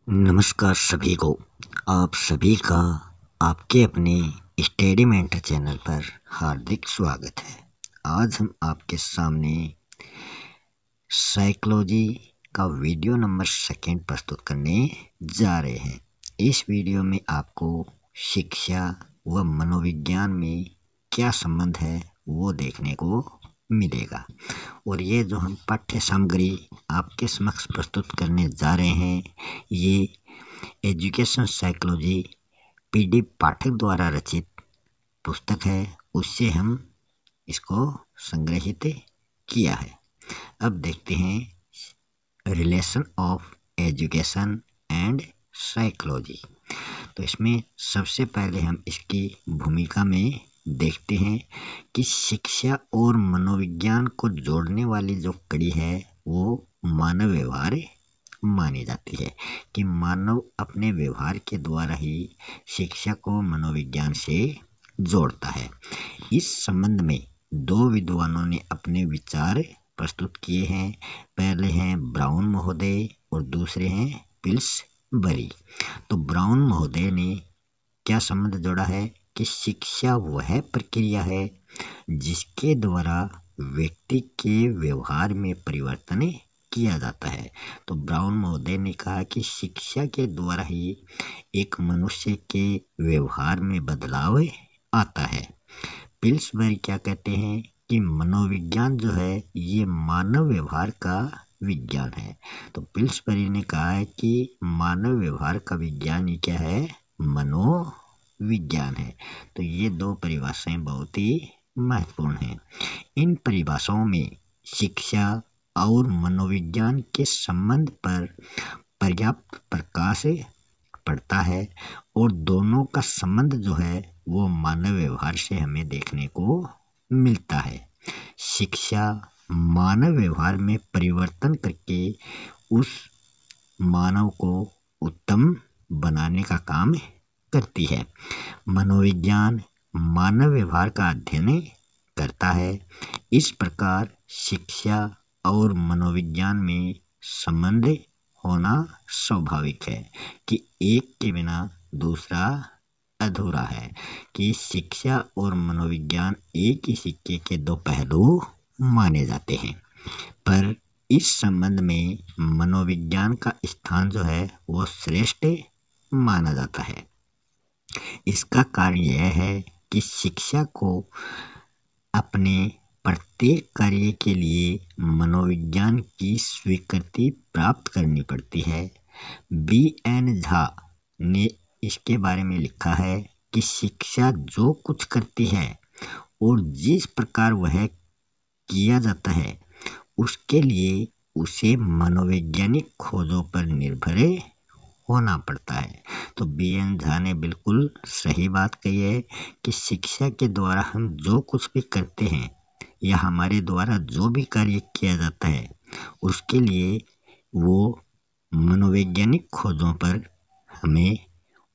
नमस्कार सभी को। आप सभी का आपके अपने स्टडी मेंटर चैनल पर हार्दिक स्वागत है। आज हम आपके सामने साइकोलॉजी का वीडियो नंबर 2 प्रस्तुत करने जा रहे हैं। इस वीडियो में आपको शिक्षा व मनोविज्ञान में क्या संबंध है वो देखने को मिलेगा। और ये जो हम पाठ्य सामग्री आपके समक्ष प्रस्तुत करने जा रहे हैं, ये एजुकेशन साइकोलॉजी पीडी पाठक द्वारा रचित पुस्तक है। उससे हम इसको संग्रहित किया है। अब देखते हैं relation of education and psychology. तो इसमें सबसे पहले हम इसकी भूमिका में देखते हैं कि शिक्षा और मनोविज्ञान को जोड़ने वाली जो कड़ी है वो मानव व्यवहार मानी जाती है कि मानव अपने व्यवहार के द्वारा ही शिक्षा को मनोविज्ञान से जोड़ता है। इस संबंध में दो विद्वानों ने अपने विचार प्रस्तुत किए हैं। पहले हैं ब्राउन महोदय और दूसरे हैं पिल्सबरी। तो ब्राउन महोदय ने क्या संबंध जोड़ा है कि शिक्षा वह प्रक्रिया है जिसके द्वारा व्यक्ति के व्यवहार में परिवर्तन किया जाता है। तो ब्राउन महोदय ने कहा कि शिक्षा के द्वारा ही एक मनुष्य के व्यवहार में बदलाव आता है। पिल्सबरी क्या कहते हैं कि मनोविज्ञान जो है ये मानव व्यवहार का विज्ञान है। तो पिल्सबरी ने कहा है कि मानव व्यवहार का विज्ञान ही क्या है, मनोविज्ञान है। तो ये दो परिभाषाएं बहुत ही महत्वपूर्ण हैं। इन परिभाषाओं में शिक्षा और मनोविज्ञान के संबंध पर पर्याप्त प्रकाश पड़ता है और दोनों का संबंध जो है वो मानव व्यवहार से हमें देखने को मिलता है। शिक्षा मानव व्यवहार में परिवर्तन करके उस मानव को उत्तम बनाने का काम करती है। मनोविज्ञान मानव व्यवहार का अध्ययन करता है। इस प्रकार शिक्षा और मनोविज्ञान में संबंध होना स्वाभाविक है कि एक के बिना दूसरा अधूरा है, कि शिक्षा और मनोविज्ञान एक ही सिक्के के दो पहलू माने जाते हैं। पर इस संबंध में मनोविज्ञान का स्थान जो है वो श्रेष्ठ माना जाता है। इसका कारण यह है कि शिक्षा को अपने प्रत्येक कार्य के लिए मनोविज्ञान की स्वीकृति प्राप्त करनी पड़ती है। B.N. झा ने इसके बारे में लिखा है कि शिक्षा जो कुछ करती है और जिस प्रकार वह किया जाता है उसके लिए उसे मनोवैज्ञानिक खोजों पर निर्भर होना पड़ता है। तो B.N. झा ने बिल्कुल सही बात कही है कि शिक्षा के द्वारा हम जो कुछ भी करते हैं या हमारे द्वारा जो भी कार्य किया जाता है उसके लिए वो मनोवैज्ञानिक खोजों पर हमें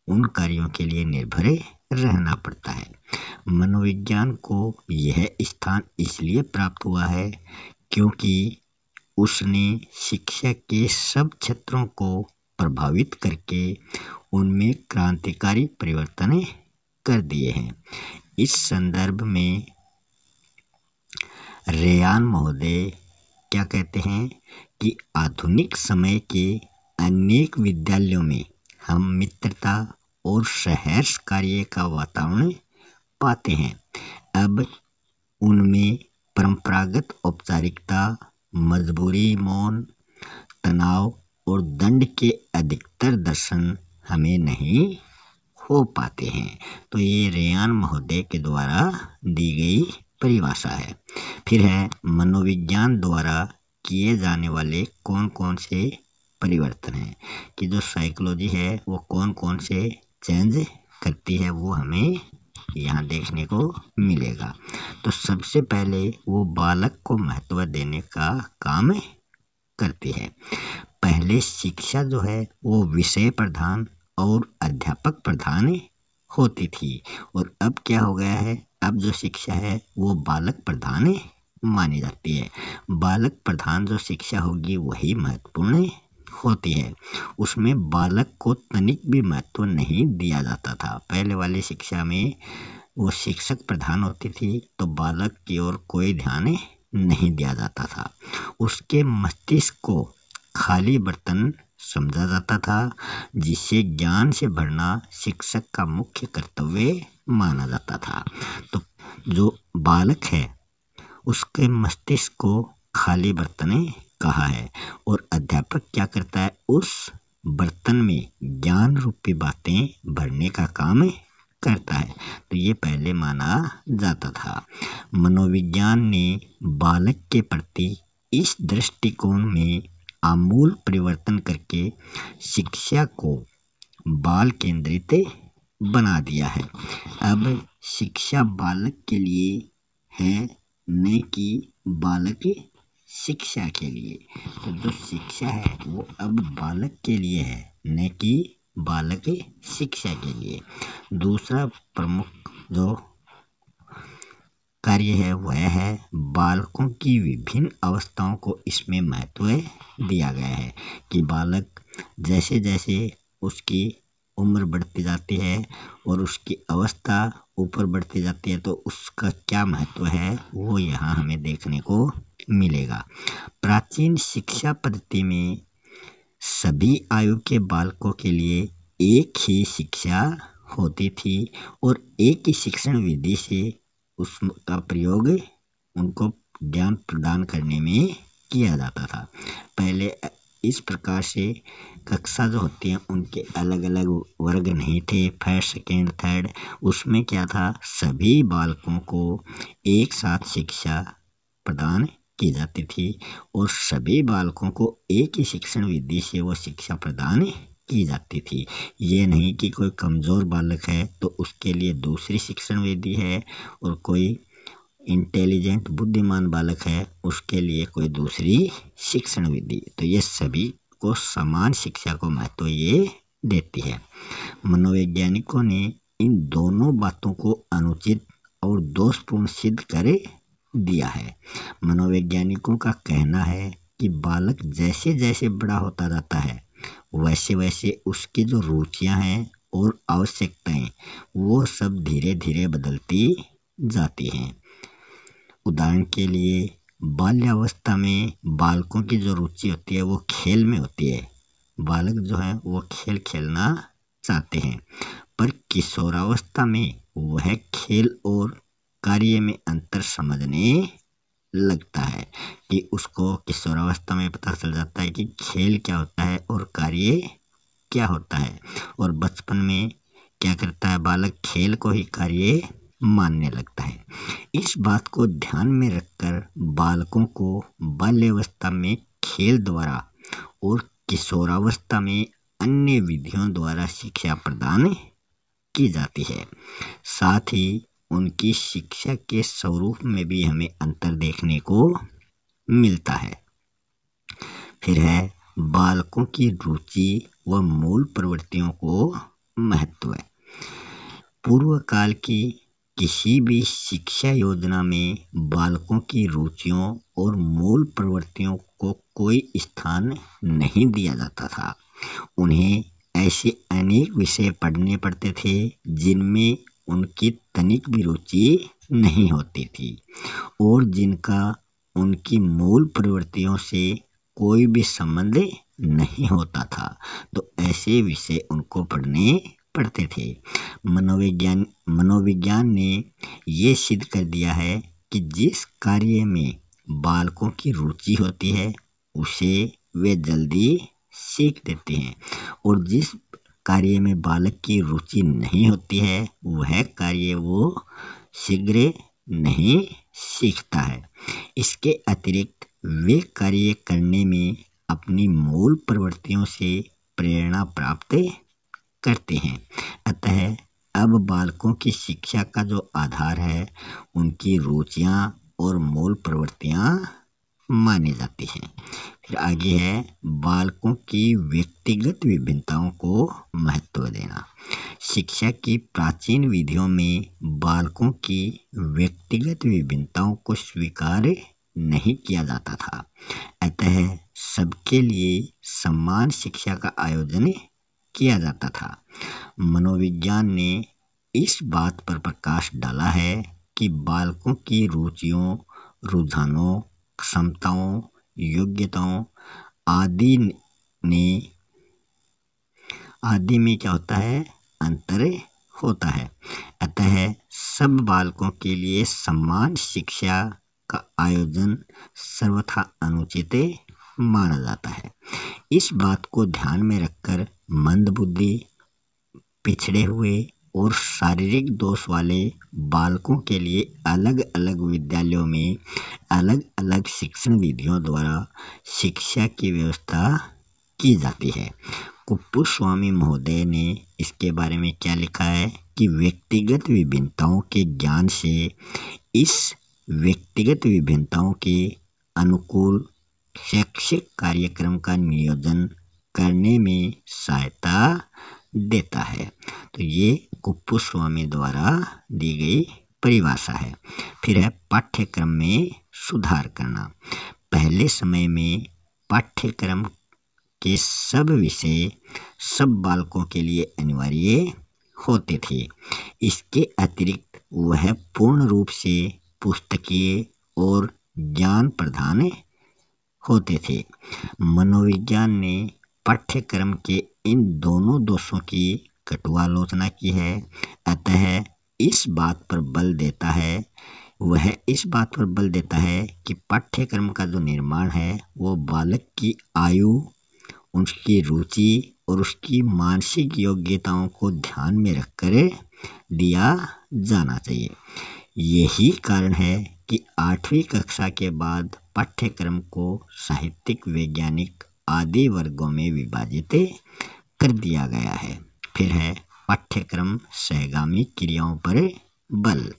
उन कार्यों के लिए निर्भर रहना पड़ता है। मनोविज्ञान को यह स्थान इसलिए प्राप्त हुआ है क्योंकि उसने शिक्षा के सब क्षेत्रों को प्रभावित करके उनमें क्रांतिकारी परिवर्तन कर दिए हैं। इस संदर्भ में रेयान महोदय क्या कहते हैं कि आधुनिक समय के अनेक विद्यालयों में हम मित्रता और सहर्ष कार्य का वातावरण पाते हैं। अब उनमें परंपरागत औपचारिकता, मजबूरी, मौन, तनाव और दंड के अधिकतर दर्शन हमें नहीं हो पाते हैं। तो ये रेयान महोदय के द्वारा दी गई परिभाषा है। फिर है मनोविज्ञान द्वारा किए जाने वाले कौन कौन से परिवर्तन हैं, कि जो साइकोलॉजी है वो कौन कौन से चेंज करती है वो हमें यहाँ देखने को मिलेगा। तो सबसे पहले वो बालक को महत्व देने का काम करती है। पहले शिक्षा जो है वो विषय प्रधान और अध्यापक प्रधान होती थी और अब क्या हो गया है, अब जो शिक्षा है वो बालक प्रधान मानी जाती है। बालक प्रधान जो शिक्षा होगी वही महत्वपूर्ण होती है। उसमें बालक को तनिक भी महत्व नहीं दिया जाता था। पहले वाली शिक्षा में वो शिक्षक प्रधान होती थी, तो बालक की ओर कोई ध्यान नहीं दिया जाता था। उसके मस्तिष्क को खाली बर्तन समझा जाता था, जिसे ज्ञान से भरना शिक्षक का मुख्य कर्तव्य माना जाता था। तो जो बालक है उसके मस्तिष्क को खाली बर्तन कहा है, और अध्यापक क्या करता है, उस बर्तन में ज्ञान रूपी बातें भरने का काम करता है। तो ये पहले माना जाता था। मनोविज्ञान ने बालक के प्रति इस दृष्टिकोण में आमूल परिवर्तन करके शिक्षा को बाल केंद्रित बना दिया है। अब शिक्षा बालक के लिए है, न कि बालक शिक्षा के लिए। तो जो शिक्षा है वो अब बालक के लिए है, न कि बालक शिक्षा के लिए। दूसरा प्रमुख जो कार्य है वह है बालकों की विभिन्न अवस्थाओं को इसमें महत्व दिया गया है कि बालक जैसे जैसे उसकी उम्र बढ़ती जाती है और उसकी अवस्था ऊपर बढ़ती जाती है, तो उसका क्या महत्व है वो यहाँ हमें देखने को मिलेगा। प्राचीन शिक्षा पद्धति में सभी आयु के बालकों के लिए एक ही शिक्षा होती थी और एक ही शिक्षण विधि से उसका प्रयोग उनको ज्ञान प्रदान करने में किया जाता था। पहले इस प्रकार से कक्षा जो होती है उनके अलग अलग वर्ग नहीं थे, फर्स्ट सेकेंड थर्ड। उसमें क्या था, सभी बालकों को एक साथ शिक्षा प्रदान की जाती थी और सभी बालकों को एक ही शिक्षण विधि से वो शिक्षा प्रदान की जाती थी। ये नहीं कि कोई कमज़ोर बालक है तो उसके लिए दूसरी शिक्षण विधि है, और कोई इंटेलिजेंट बुद्धिमान बालक है उसके लिए कोई दूसरी शिक्षण विधि। तो ये सभी को समान शिक्षा को महत्व ये देती है। मनोवैज्ञानिकों ने इन दोनों बातों को अनुचित और दोषपूर्ण सिद्ध कर दिया है। मनोवैज्ञानिकों का कहना है कि बालक जैसे जैसे बड़ा होता जाता है वैसे वैसे उसकी जो रुचियां हैं और आवश्यकताएं वो सब धीरे धीरे बदलती जाती हैं। उदाहरण के लिए बाल्यावस्था में बालकों की जो रुचि होती है वो खेल में होती है। बालक जो है वो खेल खेलना चाहते हैं, पर किशोरावस्था में वह खेल और कार्य में अंतर समझने लगता है कि उसको किशोरावस्था में पता चल जाता है कि खेल क्या होता है और कार्य क्या होता है। और बचपन में क्या करता है, बालक खेल को ही कार्य मानने लगता है। इस बात को ध्यान में रखकर बालकों को बाल्यावस्था में खेल द्वारा और किशोरावस्था में अन्य विधियों द्वारा शिक्षा प्रदान की जाती है। साथ ही उनकी शिक्षा के स्वरूप में भी हमें अंतर देखने को मिलता है। फिर है बालकों की रुचि व मूल प्रवृत्तियों को महत्व है। पूर्व काल की किसी भी शिक्षा योजना में बालकों की रुचियों और मूल प्रवृत्तियों को कोई स्थान नहीं दिया जाता था। उन्हें ऐसे अनेक विषय पढ़ने पड़ते थे जिनमें उनकी तनिक भी रुचि नहीं होती थी और जिनका उनकी मूल प्रवृत्तियों से कोई भी संबंध नहीं होता था, तो ऐसे विषय उनको पढ़ने पड़ते थे। मनोविज्ञान ने ये सिद्ध कर दिया है कि जिस कार्य में बालकों की रुचि होती है उसे वे जल्दी सीख देते हैं, और जिस कार्य में बालक की रुचि नहीं होती है वह कार्य वो शीघ्र नहीं सीखता है। इसके अतिरिक्त वे कार्य करने में अपनी मूल प्रवृत्तियों से प्रेरणा प्राप्त करते हैं। अतः अब बालकों की शिक्षा का जो आधार है उनकी रुचियां और मूल प्रवृत्तियां मानी जाती हैं। फिर आगे है बालकों की व्यक्तिगत विभिन्नताओं को महत्व देना। शिक्षा की प्राचीन विधियों में बालकों की व्यक्तिगत विभिन्नताओं को स्वीकार नहीं किया जाता था। अतः सबके लिए समान शिक्षा का आयोजन किया जाता था। मनोविज्ञान ने इस बात पर प्रकाश डाला है कि बालकों की रुचियों, रुझानों, क्षमताओं, योग्यताओं आदि ने आदि में क्या होता है, अंतर होता है। अतः सब बालकों के लिए समान शिक्षा का आयोजन सर्वथा अनुचित माना जाता है। इस बात को ध्यान में रखकर मंदबुद्धि, पिछड़े हुए और शारीरिक दोष वाले बालकों के लिए अलग अलग विद्यालयों में अलग अलग शिक्षण विधियों द्वारा शिक्षा की व्यवस्था की जाती है। कुप्पुस्वामी महोदय ने इसके बारे में क्या लिखा है कि व्यक्तिगत विभिन्नताओं के ज्ञान से इस व्यक्तिगत विभिन्नताओं के अनुकूल शैक्षिक कार्यक्रम का नियोजन करने में सहायता देता है। तो ये कुप्पुस्वामी द्वारा दी गई परिभाषा है। फिर है पाठ्यक्रम में सुधार करना। पहले समय में पाठ्यक्रम के सब विषय सब बालकों के लिए अनिवार्य होते थे। इसके अतिरिक्त वह पूर्ण रूप से पुस्तकीय और ज्ञान प्रधान होते थे। मनोविज्ञान ने पाठ्यक्रम के इन दोनों दोषों की कटु आलोचना की है। अतः इस बात पर बल देता है कि पाठ्यक्रम का जो निर्माण है वो बालक की आयु, उसकी रुचि और उसकी मानसिक योग्यताओं को ध्यान में रखकर दिया जाना चाहिए। यही कारण है कि 8वीं कक्षा के बाद पाठ्यक्रम को साहित्यिक, वैज्ञानिक आदि वर्गों में विभाजित कर दिया गया है। फिर है पाठ्यक्रम सहगामी क्रियाओं पर बल।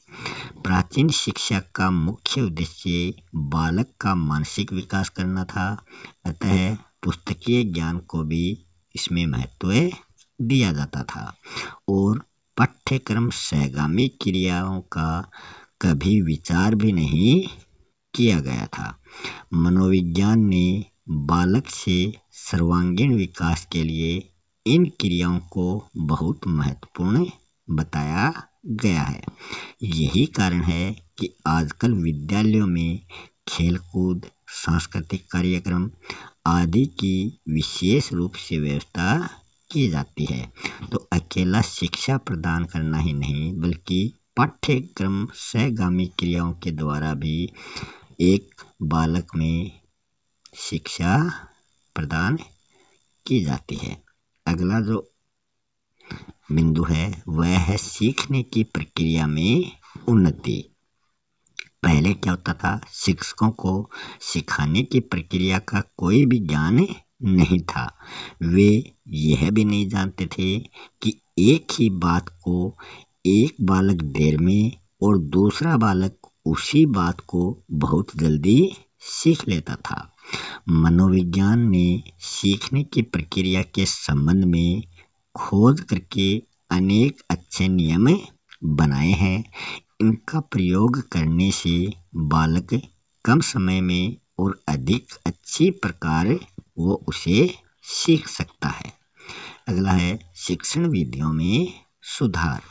प्राचीन शिक्षा का मुख्य उद्देश्य बालक का मानसिक विकास करना था। अतः पुस्तकीय ज्ञान को भी इसमें महत्व दिया जाता था और पाठ्यक्रम सहगामी क्रियाओं का कभी विचार भी नहीं किया गया था। मनोविज्ञान ने बालक से सर्वांगीण विकास के लिए इन क्रियाओं को बहुत महत्वपूर्ण बताया गया है। यही कारण है कि आजकल विद्यालयों में खेलकूद, सांस्कृतिक कार्यक्रम आदि की विशेष रूप से व्यवस्था की जाती है। तो अकेला शिक्षा प्रदान करना ही नहीं बल्कि पाठ्यक्रम सहगामी क्रियाओं के द्वारा भी एक बालक में शिक्षा प्रदान की जाती है। अगला जो बिंदु है वह है सीखने की प्रक्रिया में उन्नति। पहले क्या होता था, शिक्षकों को सिखाने की प्रक्रिया का कोई भी ज्ञान नहीं था। वे यह भी नहीं जानते थे कि एक ही बात को एक बालक देर में और दूसरा बालक उसी बात को बहुत जल्दी सीख लेता था। मनोविज्ञान ने सीखने की प्रक्रिया के संबंध में खोज करके अनेक अच्छे नियम बनाए हैं। इनका प्रयोग करने से बालक कम समय में और अधिक अच्छी प्रकार वो उसे सीख सकता है। अगला है शिक्षण विधियों में सुधार।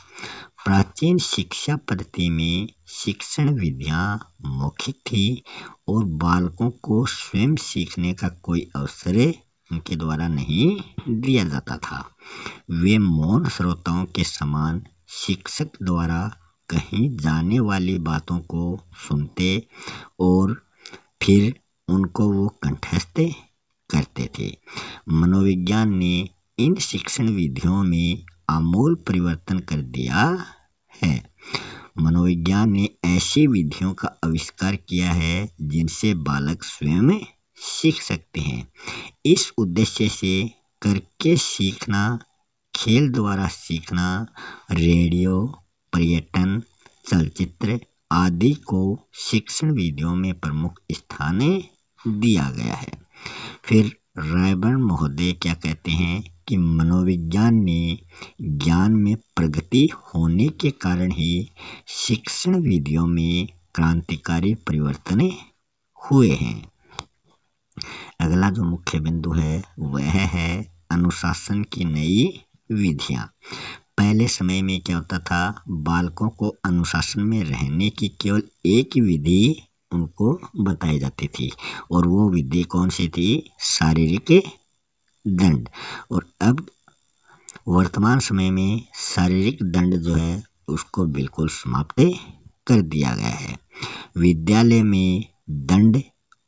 प्राचीन शिक्षा पद्धति में शिक्षण विधियां मौखिक थी और बालकों को स्वयं सीखने का कोई अवसर उनके द्वारा नहीं दिया जाता था। वे मौन श्रोताओं के समान शिक्षक द्वारा कहीं जाने वाली बातों को सुनते और फिर उनको वो कंठस्थ करते थे। मनोविज्ञान ने इन शिक्षण विधियों में आमूल परिवर्तन कर दिया है। मनोविज्ञान ने ऐसी विधियों का आविष्कार किया है जिनसे बालक स्वयं सीख सकते हैं। इस उद्देश्य से करके सीखना, खेल द्वारा सीखना, रेडियो, पर्यटन, चलचित्र आदि को शिक्षण विधियों में प्रमुख स्थान दिया गया है। फिर रायबर्न महोदय क्या कहते हैं कि मनोविज्ञान ने ज्ञान में प्रगति होने के कारण ही शिक्षण विधियों में क्रांतिकारी परिवर्तन हुए हैं। अगला जो मुख्य बिंदु है वह है अनुशासन की नई विधियां। पहले समय में क्या होता था, बालकों को अनुशासन में रहने की केवल एक ही विधि उनको बताई जाती थी, और वो विधि कौन सी थी, शारीरिक दंड। और अब वर्तमान समय में शारीरिक दंड जो है उसको बिल्कुल समाप्त कर दिया गया है। विद्यालय में दंड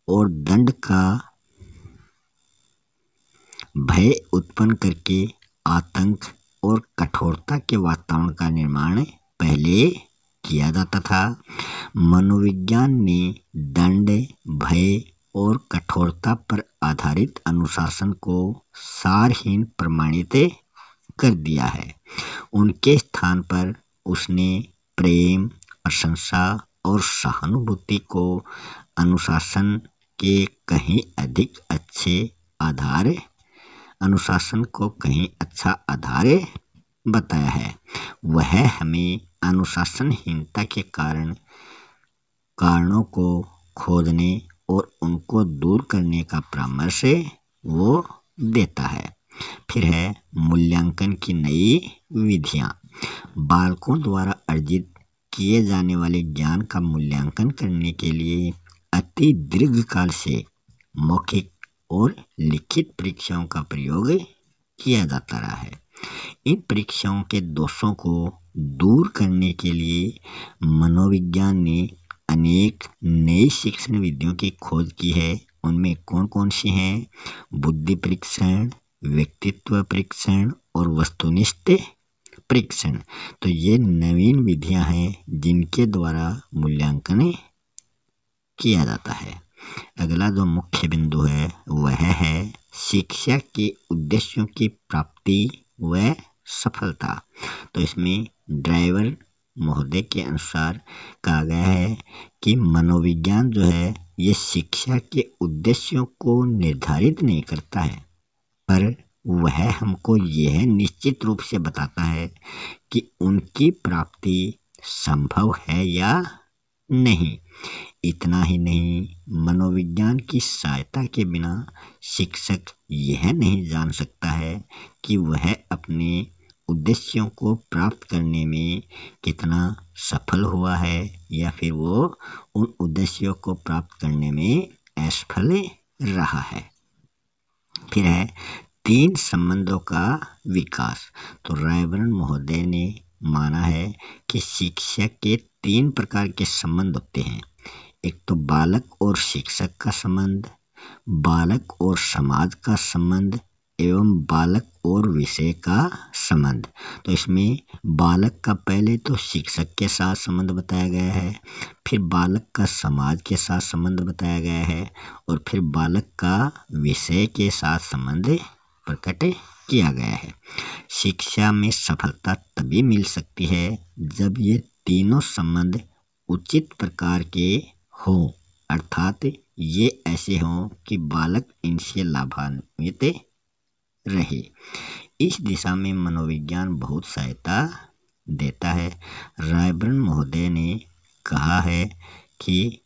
और दंड का भय उत्पन्न करके आतंक और कठोरता के वातावरण का निर्माण पहले किया जाता था। मनोविज्ञान ने दंड, भय और कठोरता पर आधारित अनुशासन को सारहीन प्रमाणित कर दिया है। उनके स्थान पर उसने प्रेम, प्रशंसा और सहानुभूति को अनुशासन के कहीं अधिक अच्छे आधार अनुशासन को कहीं अच्छा आधार बताया है। वह हमें अनुशासनहीनता के कारणों को खोजने और उनको दूर करने का परामर्श वो देता है। फिर है मूल्यांकन की नई विधियां। बालकों द्वारा अर्जित किए जाने वाले ज्ञान का मूल्यांकन करने के लिए अति दीर्घकाल से मौखिक और लिखित परीक्षाओं का प्रयोग किया जाता रहा है। इन परीक्षाओं के दोषों को दूर करने के लिए मनोविज्ञान ने अनेक नई शिक्षण विधियों की खोज की है। उनमें कौन कौन सी हैं, बुद्धि परीक्षण, व्यक्तित्व परीक्षण और वस्तुनिष्ठ परीक्षण। तो ये नवीन विधियां हैं जिनके द्वारा मूल्यांकन किया जाता है। अगला जो मुख्य बिंदु है वह है शिक्षा के उद्देश्यों की प्राप्ति व सफलता। तो इसमें ड्राइवर महोदय के अनुसार कहा गया है कि मनोविज्ञान जो है ये शिक्षा के उद्देश्यों को निर्धारित नहीं करता है, पर वह हमको यह निश्चित रूप से बताता है कि उनकी प्राप्ति संभव है या नहीं। इतना ही नहीं, मनोविज्ञान की सहायता के बिना शिक्षक यह नहीं जान सकता है कि वह अपने उद्देश्यों को प्राप्त करने में कितना सफल हुआ है या फिर वो उन उद्देश्यों को प्राप्त करने में असफल रहा है। फिर है 3 संबंधों का विकास। तो रायबर्न महोदय ने माना है कि शिक्षा के 3 प्रकार के संबंध होते हैं। एक तो बालक और शिक्षक का संबंध, बालक और समाज का संबंध एवं बालक और विषय का संबंध। तो इसमें बालक का पहले तो शिक्षक के साथ संबंध बताया गया है, फिर बालक का समाज के साथ संबंध बताया गया है और फिर बालक का विषय के साथ संबंध प्रकट किया गया है। शिक्षा में सफलता तभी मिल सकती है जब ये तीनों संबंध उचित प्रकार के हो, अर्थात ये ऐसे हों कि बालक इनसे लाभान्वित रहे। इस दिशा में मनोविज्ञान बहुत सहायता देता है। रायबर्न महोदय ने कहा है कि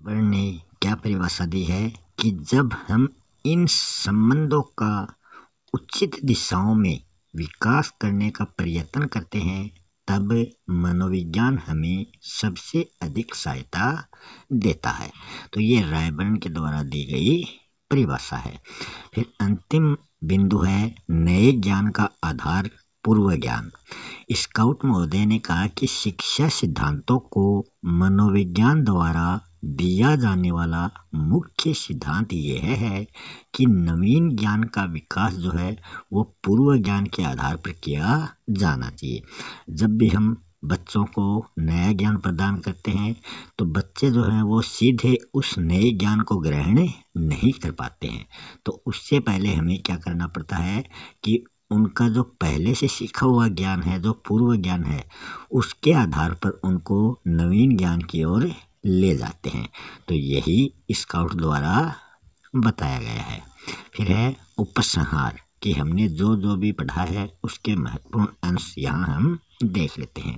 ने क्या परिभाषा दी है कि जब हम इन संबंधों का उचित दिशाओं में विकास करने का प्रयत्न करते हैं तब मनोविज्ञान हमें सबसे अधिक सहायता देता है। तो ये रायबर्न के द्वारा दी गई परिभाषा है। फिर अंतिम बिंदु है नए ज्ञान का आधार पूर्व ज्ञान। स्काउट महोदय ने कहा कि शिक्षा सिद्धांतों को मनोविज्ञान द्वारा दिया जाने वाला मुख्य सिद्धांत यह है कि नवीन ज्ञान का विकास जो है वो पूर्व ज्ञान के आधार पर किया जाना चाहिए। जब भी हम बच्चों को नया ज्ञान प्रदान करते हैं तो बच्चे जो हैं वो सीधे उस नए ज्ञान को ग्रहण नहीं कर पाते हैं। तो उससे पहले हमें क्या करना पड़ता है कि उनका जो पहले से सीखा हुआ ज्ञान है, जो पूर्व ज्ञान है, उसके आधार पर उनको नवीन ज्ञान की ओर ले जाते हैं। तो यही स्काउट द्वारा बताया गया है। फिर है उपसंहार कि हमने जो जो भी पढ़ा है उसके महत्वपूर्ण अंश यहाँ हम देख लेते हैं।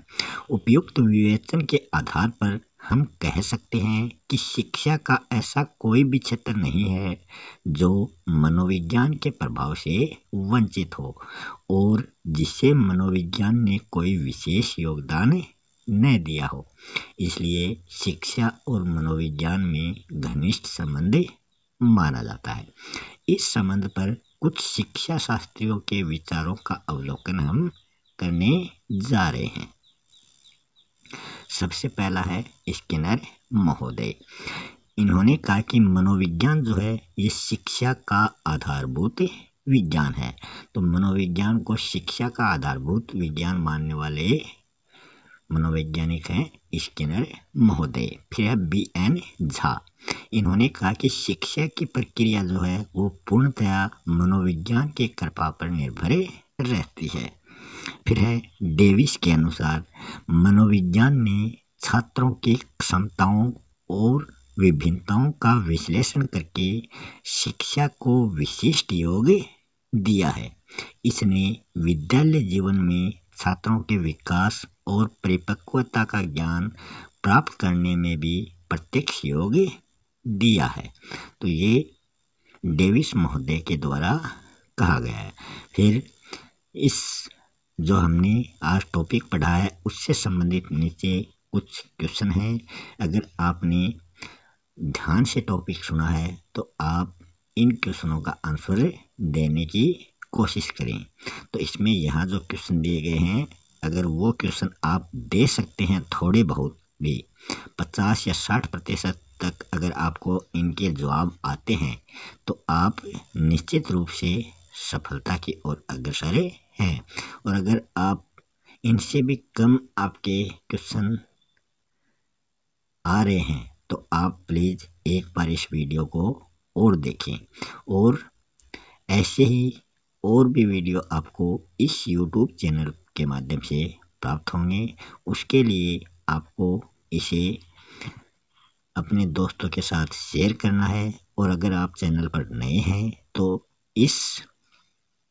उपयुक्त विवेचन के आधार पर हम कह सकते हैं कि शिक्षा का ऐसा कोई भी क्षेत्र नहीं है जो मनोविज्ञान के प्रभाव से वंचित हो और जिससे मनोविज्ञान ने कोई विशेष योगदान न दिया हो। इसलिए शिक्षा और मनोविज्ञान में घनिष्ठ संबंध माना जाता है। इस संबंध पर कुछ शिक्षा शास्त्रियों के विचारों का अवलोकन हम करने जा रहे हैं। सबसे पहला है स्किनर महोदय। इन्होंने कहा कि मनोविज्ञान जो है ये शिक्षा का आधारभूत विज्ञान है। तो मनोविज्ञान को शिक्षा का आधारभूत विज्ञान मानने वाले मनोवैज्ञानिक हैं स्किनर महोदय। फिर है BN झा। इन्होंने कहा कि शिक्षा की प्रक्रिया जो है वो पूर्णतया मनोविज्ञान के कृपा पर निर्भर रहती है। फिर है डेविस के अनुसार मनोविज्ञान ने छात्रों की क्षमताओं और विभिन्नताओं का विश्लेषण करके शिक्षा को विशिष्ट योग दिया है। इसने विद्यालय जीवन में छात्रों के विकास और परिपक्वता का ज्ञान प्राप्त करने में भी प्रत्यक्ष योग दिया है। तो ये डेविस महोदय के द्वारा कहा गया है। फिर इस जो हमने आज टॉपिक पढ़ा है उससे संबंधित नीचे कुछ क्वेश्चन हैं। अगर आपने ध्यान से टॉपिक सुना है तो आप इन क्वेश्चनों का आंसर देने की कोशिश करें। तो इसमें यहाँ जो क्वेश्चन दिए गए हैं अगर वो क्वेश्चन आप दे सकते हैं थोड़े बहुत भी 50 या 60% तक अगर आपको इनके जवाब आते हैं तो आप निश्चित रूप से सफलता की ओर अग्रसर हैं। और अगर आप इनसे भी कम आपके क्वेश्चन आ रहे हैं तो आप प्लीज़ एक बार इस वीडियो को और देखें और ऐसे ही और भी वीडियो आपको इस YouTube चैनल के माध्यम से प्राप्त होंगे। उसके लिए आपको इसे अपने दोस्तों के साथ शेयर करना है और अगर आप चैनल पर नए हैं तो इस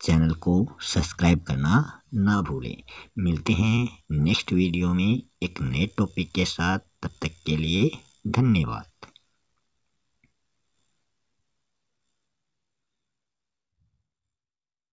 चैनल को सब्सक्राइब करना ना भूलें। मिलते हैं नेक्स्ट वीडियो में एक नए टॉपिक के साथ। तब तक के लिए धन्यवाद।